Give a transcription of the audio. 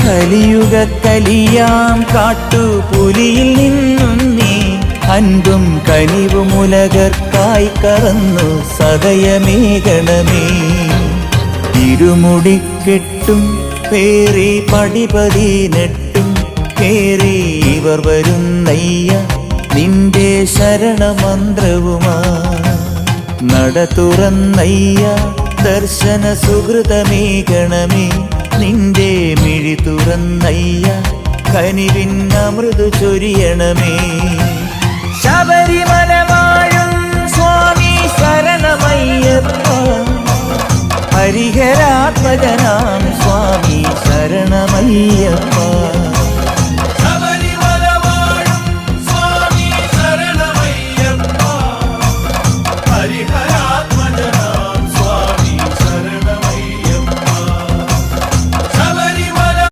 കലിയുഗ കലിയാം കാട്ടുപുലിയിൽ നിന്നും നീ അൻപും കനിവുമുലകർക്കായി കറന്നു സദയമേകണമേ. ഇരുമുടിക്കെട്ടും പേറി പടിപതിനെട്ടും കേറി ഇവർ വരുന്നയ്യ നിന്റെ ശരണമന്ത്രവുമാ. നട തുറന്നയ്യ ദർശന സുഹൃതമേകണമേ. നിന്റെ മിഴി തുറന്നയ്യ കനിവിൻ അമൃതു ചൊരിയണമേ. ശബരിമല വാഴും സ്വാമി ശരണമയ്യപ്പ. ഹരിഹരാത്മജനാം സ്വാമി ശരണമയ്യപ്പ.